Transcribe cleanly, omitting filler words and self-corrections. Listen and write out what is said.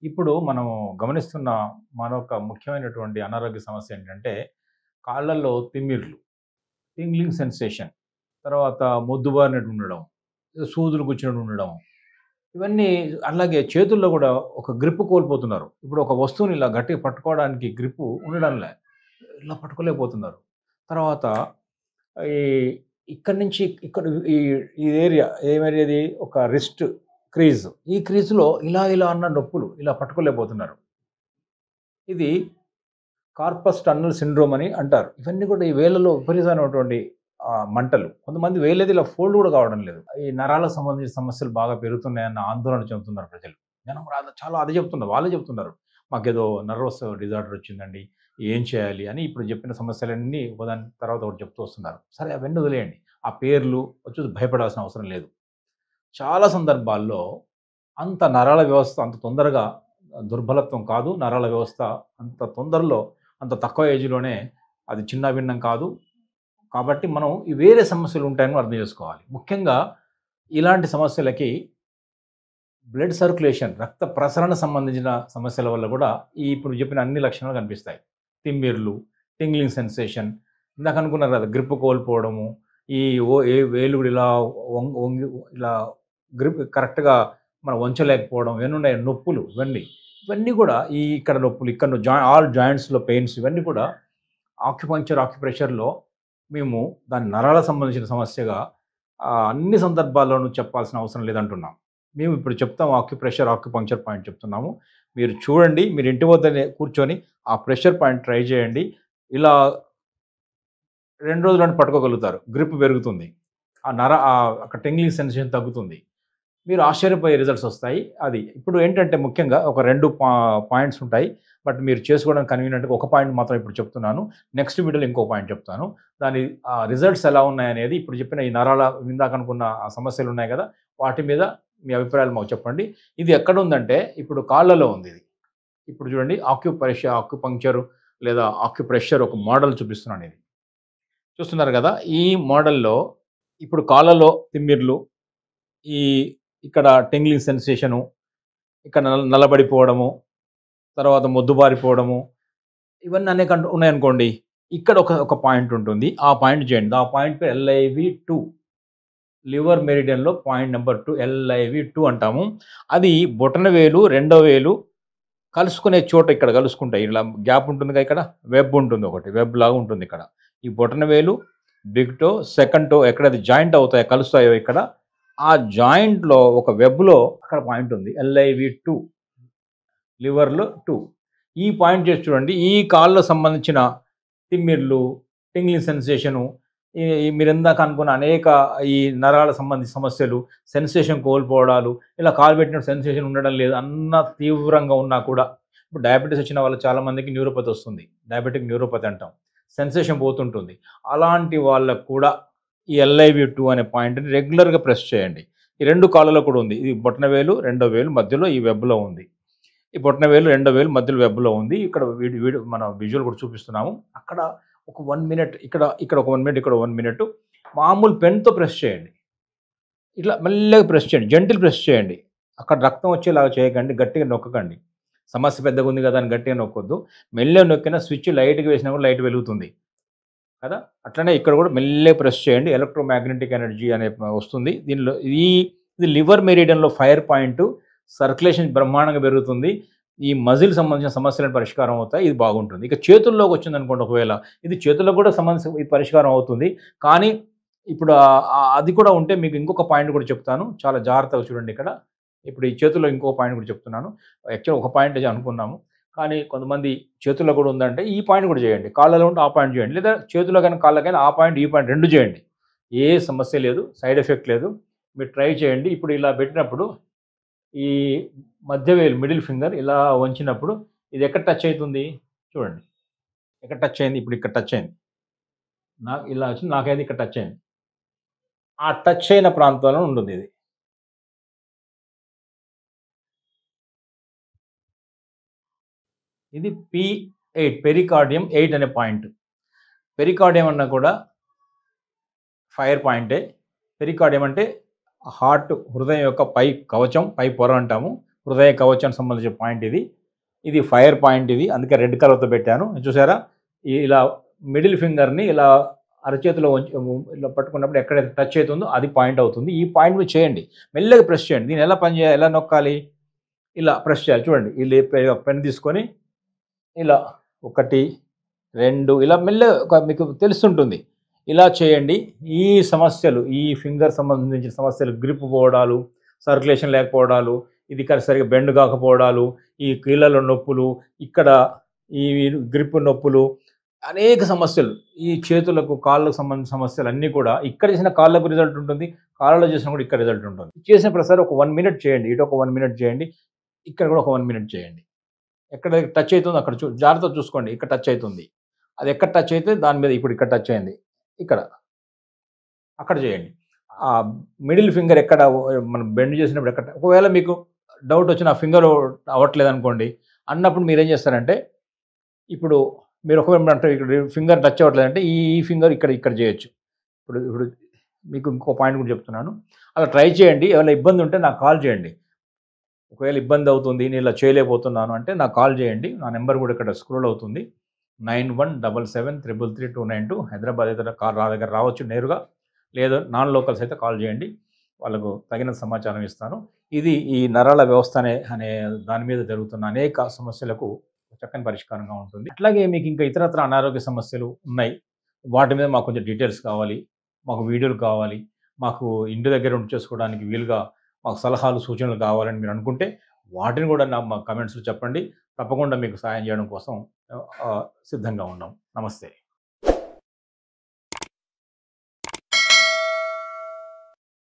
ఇప్పుడు మనము గమనిస్తున్న మరొక ముఖ్యమైనటువంటి అనారోగ్య సమస్య ఏంటంటే, కాళ్ళల్లో తిమ్మిర్లు, టింగ్లింగ్ సెన్సేషన్, తర్వాత మొద్దుబారినట్టు ఉండడం, సూదులు గుచ్చినట్టు ఉండడం. ఇవన్నీ అలాగే చేతుల్లో గూడా ఒక గ్రిప్ కోల్పోతున్నారు. ఇప్పుడు ఒక వస్తువుని ఇలా గట్టిగా పట్టుకోవడానికి గ్రిప్పు ఉండడంలే. ఇలా పట్టుకోలేకపోతున్నారు. తర్వాత ఈ ఇక్కడి నుంచి ఇక్కడ ఈ ఈ ఏరియా ఏది ఒక రిస్ట్ క్రీజ్. ఈ క్రీజ్‌లో ఇలా అన్న నొప్పులు ఇలా పట్టుకోలేకపోతున్నారు. ఇది కార్పస్ టన్నెల్ సిండ్రోమ్ అని అంటారు. ఇవన్నీ కూడా ఈ వేళ్ళలో విపరీతమైనటువంటి మంటలు. కొంతమంది వేళ్ళేది ఇలా ఫోల్డ్ కూడా కావడం లేదు. ఈ నరాలకు సంబంధించిన సమస్యలు బాగా పెరుగుతున్నాయన్న ఆందోళన చెందుతున్నారు ప్రజలు. జనం కూడా చాలా అదే చెప్తున్నారు. వాళ్ళే చెప్తున్నారు. మాకేదో నర్వస్ డిజార్డర్ వచ్చిందండి. ఏం చేయాలి అని ఇప్పుడు చెప్పిన సమస్యలన్నీ ఒకదాని తర్వాత ఒకటి చెప్తూ వస్తున్నారు. సరే అవన్నీ వదిలేయండి. ఆ పేర్లు చూసి భయపడాల్సిన అవసరం లేదు. చాలా సందర్భాల్లో అంత నరాల వ్యవస్థ అంత తొందరగా దుర్బలత్వం కాదు. నరాల వ్యవస్థ అంత తొందరలో అంత తక్కువ ఏజ్‌లోనే అది చిన్నాభిన్నం కాదు. కాబట్టి మనం ఈ వేరే సమస్యలు ఉంటాయని అర్థం చేసుకోవాలి. ముఖ్యంగా ఇలాంటి సమస్యలకి బ్లడ్ సర్క్యులేషన్ రక్త ప్రసరణ సంబంధించిన సమస్యల వల్ల కూడా ఈ ఇప్పుడు చెప్పిన అన్ని లక్షణాలు కనిపిస్తాయి. తిమ్మిర్లు, టింగ్లింగ్ సెన్సేషన్, ఇందాక అనుకున్నారు కదా! గ్రిప్ కోల్పోవడము, ఈ ఏ వేలు కూడా ఇలా వంగి ఇలా గ్రిప్ కరెక్ట్‌గా మనం వంచలేకపోవడం, ఇవన్నీ ఉన్నాయి. నొప్పులు ఇవన్నీ కూడా ఈ ఇక్కడ నొప్పులు, ఇక్కడ ఆల్ జాయింట్స్‌లో పెయిన్స్ ఇవన్నీ కూడా ఆక్యుప్రెషర్‌లో మేము దాని నరాలకు సంబంధించిన సమస్యగా అన్ని సందర్భాల్లోనూ చెప్పాల్సిన అవసరం లేదంటున్నాం. మేము ఇప్పుడు చెప్తాం ఆక్యుపంక్చర్ పాయింట్ చెప్తున్నాము. మీరు చూడండి. మీరు ఇంటి వద్దనే కూర్చొని ఆ ప్రెషర్ పాయింట్ ట్రై చేయండి. ఇలా 2 రోజుల్లోనే పట్టుకోగలుగుతారు. గ్రిప్ పెరుగుతుంది. అక్కడ టింగ్లింగ్ సెన్సేషన్ తగ్గుతుంది. మీరు ఆశ్చర్యపోయే రిజల్ట్స్ వస్తాయి. అది ఇప్పుడు ఏంటంటే ముఖ్యంగా ఒక 2 పాయింట్స్ ఉంటాయి. బట్ మీరు చేసుకోవడానికి కన్వీనియంట్‌గా ఒక పాయింట్ మాత్రం ఇప్పుడు చెప్తున్నాను. నెక్స్ట్ వీడియోలో ఇంకో పాయింట్ చెప్తాను. దాని రిజల్ట్స్ ఎలా ఉన్నాయనేది ఇప్పుడు చెప్పిన ఈ నరాల ఇందాక అనుకున్న ఆ సమస్యలు ఉన్నాయి కదా! వాటి మీద మీ అభిప్రాయాలు మాకు చెప్పండి. ఇది ఎక్కడుందంటే ఇప్పుడు కాళ్ళలో ఉంది ఇది. ఇప్పుడు చూడండి ఆక్యుపంక్చర్ లేదా ఆక్యుప్రెషర్ ఒక మోడల్ చూపిస్తున్నాను ఇది. చూస్తున్నారు కదా! ఈ మోడల్‌లో ఇప్పుడు కాళ్ళలో తిమ్మిర్లు, ఈ ఇక్కడ టింగ్లింగ్ సెన్సేషను, ఇక్కడ నల్లబడిపోవడము, తర్వాత మొద్దుబారిపోవడము, ఇవన్నీ అనేక ఉన్నాయనుకోండి. ఇక్కడ ఒక పాయింట్ ఉంటుంది. ఆ పాయింట్ చేయండి. ఆ పాయింట్ పేరు LIV2. Liver మెరిడియన్‌లో point number 2 LIV2 అంటాము. అది బొటనవేలు, రెండో వేలు కలుసుకునే చోట ఇక్కడ కలుసుకుంటాయి. ఇలా గ్యాప్ ఉంటుందిగా ఇక్కడ. వెబ్ ఉంటుంది ఒకటి. వెబ్ లాగా ఉంటుంది ఇక్కడ. ఈ బొటనవేలు, బిగ్ టో, సెకండ్ టో ఎక్కడైతే జాయింట్ అవుతాయో కలుస్తాయో ఇక్కడ, ఆ జాయింట్‌లో ఒక వెబ్‌లో అక్కడ పాయింట్ ఉంది. LIV2 లివర్‌లో 2. ఈ పాయింట్ చేసి చూడండి. ఈ కాళ్ళకు సంబంధించిన తిమ్మిర్లు, టింగ్లింగ్ సెన్సేషను, మీరిందాక అనుకున్న అనేక ఈ నరాల సంబంధించిన సమస్యలు, సెన్సేషన్ కోల్పోవడాలు, ఇలా కాలు పెట్టినప్పుడు సెన్సేషన్ ఉండడం లేదు అన్న తీవ్రంగా ఉన్నా కూడా, ఇప్పుడు డయాబెటిస్ వచ్చిన వాళ్ళు చాలామందికి న్యూరోపతి వస్తుంది. డయాబెటిక్ న్యూరోపతి అంటాం. సెన్సేషన్ పోతుంటుంది. అలాంటి వాళ్ళకు కూడా ఈ LIV2 అనే పాయింట్‌ని రెగ్యులర్‌గా ప్రెస్ చేయండి. ఈ 2 కాళ్ళలో కూడా ఉంది. ఇది బొటనవేలు, రెండో వేలు మధ్యలో ఈ వెబ్‌లో ఉంది. ఈ బొటనవేలు, రెండో వేలు మధ్యలో వెబ్‌లో ఉంది. ఇక్కడ మన విజువల్ కూడా చూపిస్తున్నాము. అక్కడ ఒక 1 మినిట్ ఇక్కడ ఒక 1 మినిట్, ఇక్కడ 1 మినిట్ మామూలు పెన్‌తో ప్రెస్ చేయండి. ఇట్లా మెల్లగా ప్రెస్ చేయండి. జెంటిల్ ప్రెస్ చేయండి. అక్కడ రక్తం వచ్చేలాగా చేయకండి. గట్టిగా నొక్కకండి. సమస్య పెద్దగా ఉంది కదా అని గట్టిగా నొక్కొద్దు. మెల్లగా నొక్కినా స్విచ్ లైట్‌గా వేసినా కూడా లైట్ వెలుగుతుంది కదా! అట్లనే ఇక్కడ కూడా మెల్లగా ప్రెస్ చేయండి. ఎలక్ట్రోమాగ్నెటిక్ ఎనర్జీ అనే వస్తుంది. దీనిలో ఇది లివర్ మెరిడియన్‌లో ఫైర్ పాయింట్. సర్క్యులేషన్ బ్రహ్మాండంగా పెరుగుతుంది. ఈ మజిల్ సంబంధించిన సమస్యలను పరిష్కారం అవుతాయి. ఇది బాగుంటుంది. ఇక చేతుల్లోకి వచ్చిందనుకోండి ఒకవేళ, ఇది చేతులకు కూడా ఇది పరిష్కారం అవుతుంది. కానీ ఇప్పుడు అది కూడా ఉంటే మీకు ఇంకొక పాయింట్ కూడా చెప్తాను. చాలా జాగ్రత్తగా చూడండి ఇక్కడ. ఇప్పుడు ఈ చేతుల్లో ఇంకో పాయింట్ కూడా చెప్తున్నాను. యాక్చువల్‌గా ఒక పాయింటే అనుకున్నాము. కానీ కొంతమంది చేతుల్లో కూడా ఉందంటే ఈ పాయింట్ కూడా చేయండి. కాళ్ళలో ఉంటే ఆ పాయింట్ చేయండి. లేదా చేతుల్లో గాని, కాళ్ళకైనా ఆ పాయింట్, ఈ పాయింట్ 2 చేయండి. ఏ సమస్య లేదు. సైడ్ ఎఫెక్ట్ లేదు. మీరు ట్రై చేయండి. ఇప్పుడు ఇలా పెట్టినప్పుడు ఈ మధ్య వేలు మిడిల్ ఫింగర్ ఇలా వంచినప్పుడు ఇది ఎక్కడ టచ్ అయితుంది? చూడండి. ఎక్కడ టచ్ అయింది? ఇప్పుడు ఇక్కడ టచ్ అయింది. నాకు ఇలా వచ్చింది. నాకైతే ఇక్కడ టచ్ అయింది. ఆ టచ్ అయిన ప్రాంతంలో ఉంటుంది ఇది. ఇది P8 పెరికార్డియం 8 అనే పాయింట్. పెరికార్డియం అన్నా కూడా ఫైర్ పాయింటే. పెరికార్డియం అంటే హృదయం యొక్క పై కవచం, పై పొర అంటాము. హృదయ కవచానికి సంబంధించిన పాయింట్ ఇది. ఇది ఫైర్ పాయింట్ ఇది. అందుకే రెడ్ కలర్‌తో పెట్టాను. చూసారా? ఇలా మిడిల్ ఫింగర్‌ని ఇలా అరచేతిలో ఇలా పట్టుకున్నప్పుడు ఎక్కడైతే టచ్ అవుతుందో అది పాయింట్ అవుతుంది. ఈ పాయింట్ మీద చేయండి. మెల్లగా ప్రెస్ చేయండి. దీన్ని ఎలా ఎలా నొక్కాలి? ఇలా ప్రెస్ చేయాలి. చూడండి. పెన్ తీసుకొని ఇలా 1, 2 ఇలా మెల్లగా మీకు తెలుస్తుంటుంది. ఇలా చేయండి. ఈ సమస్యలు, ఈ ఫింగర్ సంబంధించిన సమస్యలు, గ్రిప్ పోవడాలు, సర్క్యులేషన్ లేకపోవడాలు, ఇది సరిగ్గా బెండ్ కాకపోవడాలు, ఈ కీళ్ళలో నొప్పులు, ఇక్కడ ఈ గ్రిప్ నొప్పులు, అనేక సమస్యలు, ఈ చేతులకు, కాళ్ళకు సంబంధించిన సమస్యలు అన్నీ కూడా ఇక్కడ చేసిన కాళ్ళకు రిజల్ట్ ఉంటుంది. కాళ్ళలో చేసినా కూడా ఇక్కడ రిజల్ట్ ఉంటుంది. చేసిన ప్రతిసారి ఒక 1 మినిట్ చేయండి. ఇటు ఒక 1 మినిట్ చేయండి. ఇక్కడ కూడా ఒక 1 మినిట్ చేయండి. ఎక్కడ టచ్ అవుతుందో అక్కడ జాగ్రత్తగా చూసుకోండి. ఇక్కడ టచ్ అవుతుంది. అది ఎక్కడ టచ్ అయితే దాని మీద ఇప్పుడు ఇక్కడ టచ్ అయింది. ఇక్కడ. అక్కడ చేయండి. మిడిల్ ఫింగర్ ఎక్కడ మనం బెండ్ చేసినప్పుడు ఎక్కడ ఒకవేళ మీకు డౌట్ వచ్చి నా ఫింగర్ అవ్వట్లేదనుకోండి. అన్నప్పుడు మీరేం చేస్తారంటే ఇప్పుడు మీరు ఒకవేళ అంటే ఇక్కడ ఫింగర్ టచ్ అవ్వట్లేదంటే ఈ ఫింగర్ ఇక్కడ చేయొచ్చు. ఇప్పుడు ఇప్పుడు మీకు ఇంకో పాయింట్ కూడా చెప్తున్నాను. అలా ట్రై చేయండి. ఏమైనా ఇబ్బంది ఉంటే నాకు కాల్ చేయండి. ఒకవేళ ఇబ్బంది అవుతుంది, నేను ఇలా చేయలేకపోతున్నాను అంటే నాకు కాల్ చేయండి. నా నెంబర్ కూడా ఇక్కడ స్క్రోల్ అవుతుంది. 9177333292 హైదరాబాద్ అయితే నా దగ్గర రావచ్చు నేరుగా. లేదా నాన్ లోకల్స్ అయితే కాల్ చేయండి. వాళ్ళకు తగిన సమాచారం ఇస్తాను. ఇది ఈ నరాల వ్యవస్థ అనే దాని మీద జరుగుతున్న అనేక సమస్యలకు చక్కని పరిష్కారంగా ఉంటుంది. అట్లాగే మీకు ఇంకా ఇతరత్ర అనారోగ్య సమస్యలు ఉన్నాయి. వాటి మీద మాకు కొంచెం డీటెయిల్స్ కావాలి. మాకు వీడియోలు కావాలి. మాకు ఇంటి దగ్గర ఉండి చేసుకోవడానికి వీలుగా మాకు సలహాలు, సూచనలు కావాలని మీరు అనుకుంటే వాటిని కూడా మా కమెంట్స్‌లో చెప్పండి. తప్పకుండా మీకు సహాయం చేయడం కోసం సిద్ధంగా ఉన్నాం. నమస్తే.